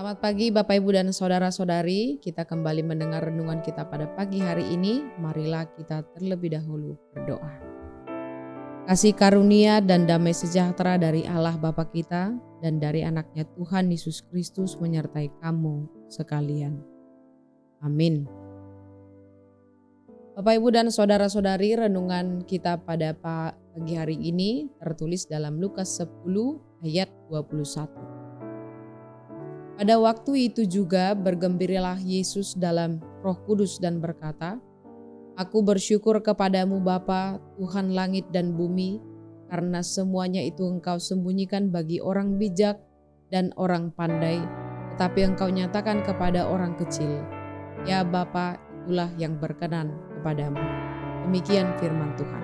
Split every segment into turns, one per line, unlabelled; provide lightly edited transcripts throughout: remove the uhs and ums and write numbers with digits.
Selamat pagi Bapak Ibu dan Saudara-saudari, kita kembali mendengar renungan kita pada pagi hari ini. Marilah kita terlebih dahulu berdoa. Kasih karunia dan damai sejahtera dari Allah Bapa kita dan dari anaknya Tuhan Yesus Kristus menyertai kamu sekalian. Amin. Bapak Ibu dan Saudara-saudari, renungan kita pada pagi hari ini tertulis dalam Lukas 10 ayat 21. Pada waktu itu juga bergembiralah Yesus dalam Roh Kudus dan berkata, "Aku bersyukur kepadamu Bapa, Tuhan langit dan bumi, karena semuanya itu Engkau sembunyikan bagi orang bijak dan orang pandai, tetapi Engkau nyatakan kepada orang kecil. Ya Bapa, itulah yang berkenan kepadamu." Demikian firman Tuhan.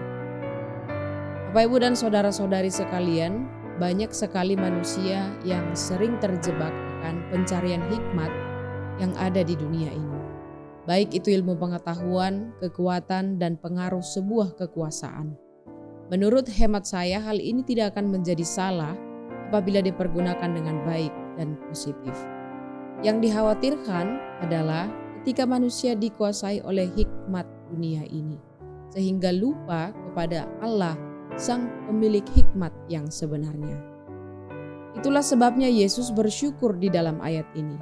Bapak Ibu dan saudara-saudari sekalian, banyak sekali manusia yang sering terjebak pencarian hikmat yang ada di dunia ini. Baik itu ilmu pengetahuan, kekuatan, dan pengaruh sebuah kekuasaan. Menurut hemat saya, hal ini tidak akan menjadi salah apabila dipergunakan dengan baik dan positif. Yang dikhawatirkan adalah ketika manusia dikuasai oleh hikmat dunia ini, sehingga lupa kepada Allah, Sang pemilik hikmat yang sebenarnya. Itulah sebabnya Yesus bersyukur di dalam ayat ini,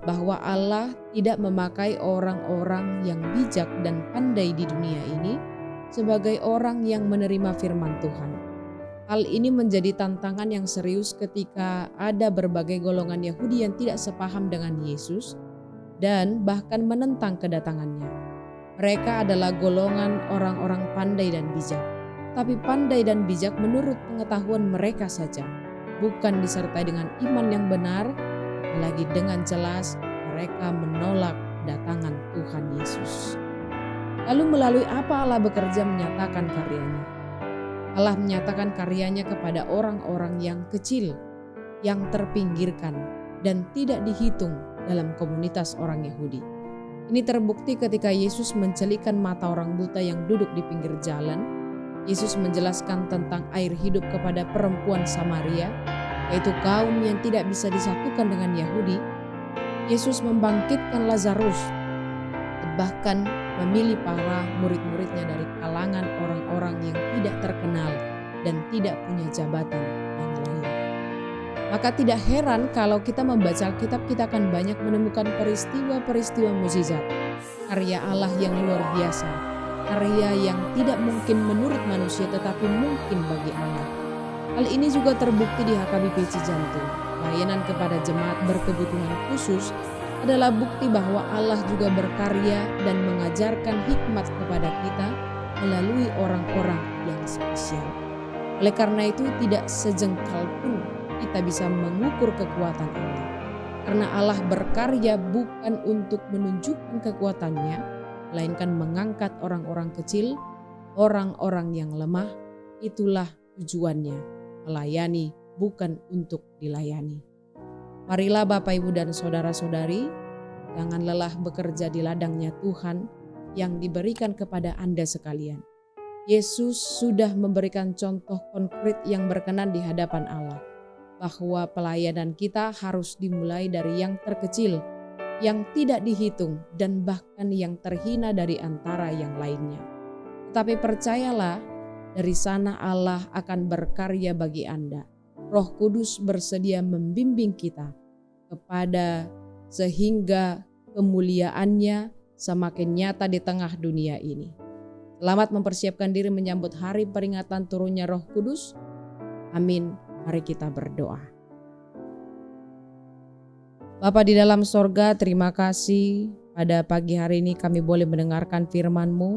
bahwa Allah tidak memakai orang-orang yang bijak dan pandai di dunia ini sebagai orang yang menerima firman Tuhan. Hal ini menjadi tantangan yang serius ketika ada berbagai golongan Yahudi yang tidak sepaham dengan Yesus dan bahkan menentang kedatangannya. Mereka adalah golongan orang-orang pandai dan bijak, tapi pandai dan bijak menurut pengetahuan mereka saja, bukan disertai dengan iman yang benar, apalagi dengan jelas mereka menolak kedatangan Tuhan Yesus. Lalu melalui apa Allah bekerja menyatakan karyanya? Allah menyatakan karyanya kepada orang-orang yang kecil, yang terpinggirkan, dan tidak dihitung dalam komunitas orang Yahudi. Ini terbukti ketika Yesus mencelikkan mata orang buta yang duduk di pinggir jalan. Yesus menjelaskan tentang air hidup kepada perempuan Samaria, yaitu kaum yang tidak bisa disatukan dengan Yahudi. Yesus membangkitkan Lazarus, bahkan memilih para murid-muridnya dari kalangan orang-orang yang tidak terkenal dan tidak punya jabatan yang lain. Maka tidak heran kalau kita membaca Alkitab, kita akan banyak menemukan peristiwa-peristiwa mukjizat, karya Allah yang luar biasa, karya yang tidak mungkin menurut manusia tetapi mungkin bagi Allah. Hal ini juga terbukti di HKBP Cijantung. Layanan kepada jemaat berkebutuhan khusus adalah bukti bahwa Allah juga berkarya dan mengajarkan hikmat kepada kita melalui orang-orang yang spesial. Oleh karena itu tidak sejengkal pun kita bisa mengukur kekuatan Allah. Karena Allah berkarya bukan untuk menunjukkan kekuatannya, melainkan mengangkat orang-orang kecil, orang-orang yang lemah. Itulah tujuannya, melayani bukan untuk dilayani. Marilah Bapak Ibu dan Saudara-saudari, jangan lelah bekerja di ladangnya Tuhan yang diberikan kepada Anda sekalian. Yesus sudah memberikan contoh konkret yang berkenan di hadapan Allah, bahwa pelayanan kita harus dimulai dari yang terkecil, yang tidak dihitung, dan bahkan yang terhina dari antara yang lainnya. Tetapi percayalah, dari sana Allah akan berkarya bagi Anda. Roh Kudus bersedia membimbing kita kepada sehingga kemuliaannya semakin nyata di tengah dunia ini. Selamat mempersiapkan diri menyambut hari peringatan turunnya Roh Kudus. Amin. Mari kita berdoa. Bapa di dalam sorga, terima kasih pada pagi hari ini kami boleh mendengarkan firman-Mu.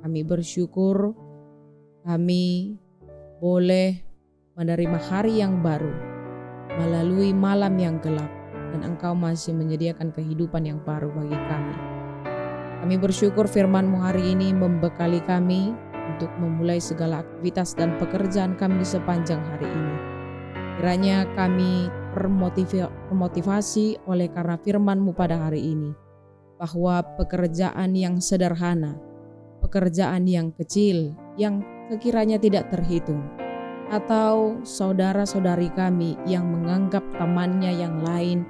Kami bersyukur kami boleh menerima hari yang baru melalui malam yang gelap, dan Engkau masih menyediakan kehidupan yang baru bagi kami. Kami bersyukur firman-Mu hari ini membekali kami untuk memulai segala aktivitas dan pekerjaan kami di sepanjang hari ini. Kiranya kami termotivasi oleh karena firman-Mu pada hari ini, bahwa pekerjaan yang sederhana, pekerjaan yang kecil, yang sekiranya tidak terhitung, atau saudara-saudari kami yang menganggap temannya yang lain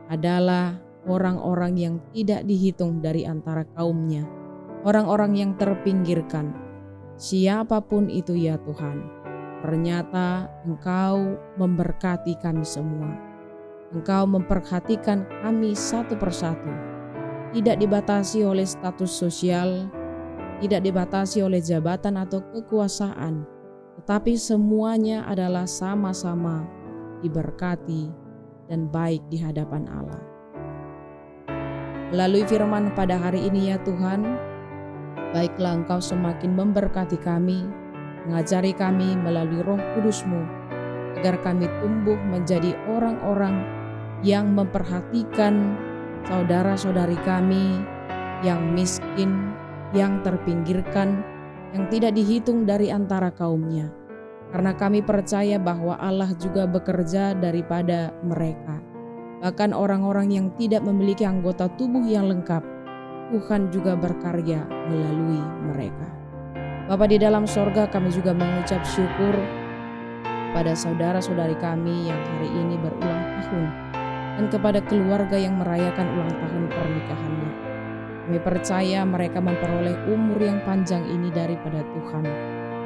adalah orang-orang yang tidak dihitung dari antara kaumnya, orang-orang yang terpinggirkan. Siapapun itu ya Tuhan, ternyata Engkau memberkati kami semua. Engkau memperhatikan kami satu persatu, tidak dibatasi oleh status sosial, tidak dibatasi oleh jabatan atau kekuasaan, tetapi semuanya adalah sama-sama diberkati dan baik di hadapan Allah. Melalui firman pada hari ini ya Tuhan, baiklah Engkau semakin memberkati kami, mengajari kami melalui Roh Kudus-Mu, agar kami tumbuh menjadi orang-orang yang memperhatikan saudara-saudari kami yang miskin, yang terpinggirkan, yang tidak dihitung dari antara kaumnya. Karena kami percaya bahwa Allah juga bekerja daripada mereka. Bahkan orang-orang yang tidak memiliki anggota tubuh yang lengkap, Tuhan juga berkarya melalui mereka. Bapa di dalam sorga, kami juga mengucap syukur pada saudara-saudari kami yang hari ini berulang tahun, dan kepada keluarga yang merayakan ulang tahun pernikahannya. Kami percaya mereka memperoleh umur yang panjang ini daripada Tuhan.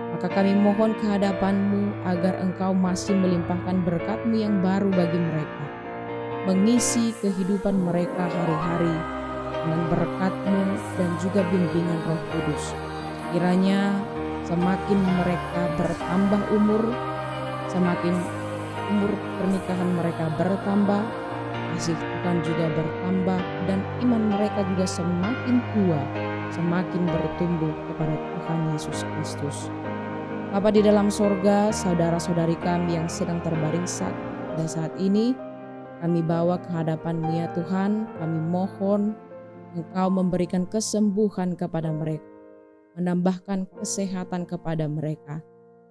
Maka kami mohon kehadapan-Mu agar Engkau masih melimpahkan berkat-Mu yang baru bagi mereka, mengisi kehidupan mereka hari-hari dengan berkat-Mu dan juga bimbingan Roh Kudus. Kiranya semakin mereka bertambah umur, semakin umur pernikahan mereka bertambah, kasih Tuhan juga bertambah, dan iman mereka juga semakin tua, semakin bertumbuh kepada Tuhan Yesus Kristus. Bapa di dalam sorga, saudara-saudari kami yang sedang terbaring sakit pada saat ini, kami bawa ke hadapan-Mu ya Tuhan. Kami mohon Engkau memberikan kesembuhan kepada mereka, menambahkan kesehatan kepada mereka.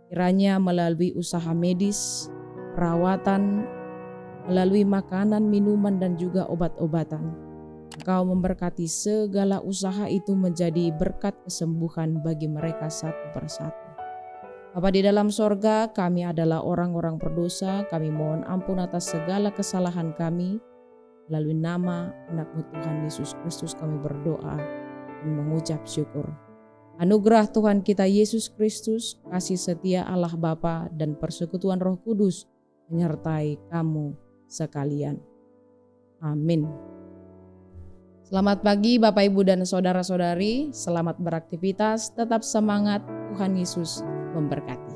Kiranya melalui usaha medis, perawatan, melalui makanan, minuman, dan juga obat-obatan, Engkau memberkati segala usaha itu menjadi berkat kesembuhan bagi mereka satu persatu. Bapa di dalam sorga, kami adalah orang-orang berdosa. Kami mohon ampun atas segala kesalahan kami. Melalui nama anak-Mu Tuhan Yesus Kristus kami berdoa dan mengucap syukur. Anugerah Tuhan kita Yesus Kristus, kasih setia Allah Bapa, dan persekutuan Roh Kudus menyertai kamu sekalian. Amin. Selamat pagi Bapak Ibu dan saudara-saudari, selamat beraktivitas, tetap semangat, Tuhan Yesus memberkati.